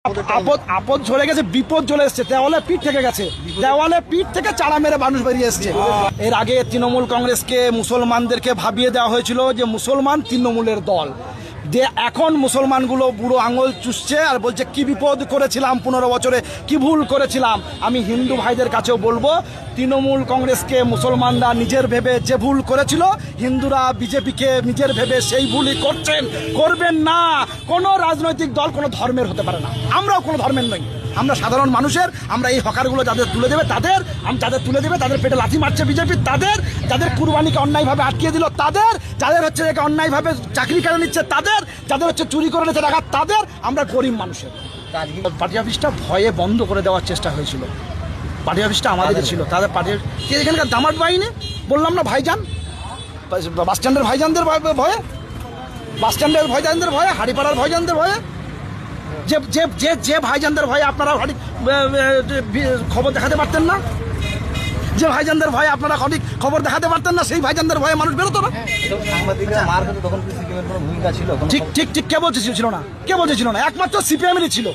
আপদ আপদ ঝরে গেছে, বিপদ চলে এসছে, দেওয়ালে পিঠ থেকে গেছে, দেওয়ালে পিঠ থেকে চাড়া মেরে মানুষ বেরিয়ে এসছে। এর আগে তৃণমূল কংগ্রেসকে মুসলমানদেরকে ভাবিয়ে দেওয়া হয়েছিল যে মুসলমান তৃণমূলের দল, যে এখন মুসলমানগুলো বুড়ো আঙুল চুষছে আর বলছে কি বিপদ করেছিলাম 15 বছরে, কি ভুল করেছিলাম। আমি হিন্দু ভাইদের কাছেও বলবো, তৃণমূল কংগ্রেসকে মুসলমানরা নিজের ভেবে যে ভুল করেছিল, হিন্দুরা বিজেপিকে নিজের ভেবে সেই ভুলই করছেন, করবেন না। কোনো রাজনৈতিক দল কোনো ধর্মের হতে পারে না, আমরাও কোনো ধর্মের নই, আমরা সাধারণ মানুষের। আমরা এই হকারগুলো যাদের তুলে দেবে তাদের, যাদের তুলে দেবে তাদের পেটে লাথি মারছে বিজেপি তাদের, যাদের কুরবানিকে অন্যায়ভাবে আটকিয়ে দিল তাদের, যাদের হচ্ছে অন্যায়ভাবে চাকরি কেড়ে নিচ্ছে তাদের, যাদের হচ্ছে চুরি করে নিচ্ছে টাকা তাদের। আমরা গরিব মানুষের। পার্টি অফিসটা ভয়ে বন্ধ করে দেওয়ার চেষ্টা হয়েছিল, পার্টি অফিসটা আমাদের ছিল, তাদের পার্টি এখানকার দামাট বাহিনী, বললাম না ভাইজান, বাস স্ট্যান্ডের ভাইজানদের ভয়ে, বাস স্ট্যান্ডের ভাইজানদের ভয়ে, হাড়িপাড়ার ভাইজানদের ভয়ে, যে যে যে যে ভাইজানদের ভয়ে আপনারা সঠিক খবর দেখাতে পারতেন না, যে ভাইজানদের ভয়ে আপনারা সঠিক খবর দেখাতে পারতেন না, সেই ভাইজানদের ভয়ে মানুষ বেরোতো না। ঠিক ঠিক ঠিক, কে বলছে ছিল না, কে বলছে ছিল না, একমাত্র সিপিএমেরই ছিল,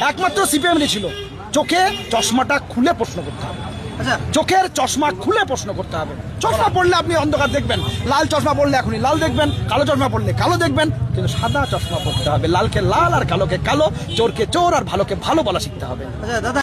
একমাত্র সিপিএমেরই ছিল। চোখে চশমাটা খুলে প্রশ্ন করতে হবে, চোখের চশমা খুলে প্রশ্ন করতে হবে। চশমা পড়লে আপনি অন্ধকার দেখবেন, লাল চশমা পড়লে এখনই লাল দেখবেন, কালো চশমা পড়লে কালো দেখবেন, কিন্তু সাদা চশমা পড়তে হবে। লালকে লাল আর কালোকে কালো, চোরকে চোর আর ভালোকে ভালো বলা শিখতে হবে।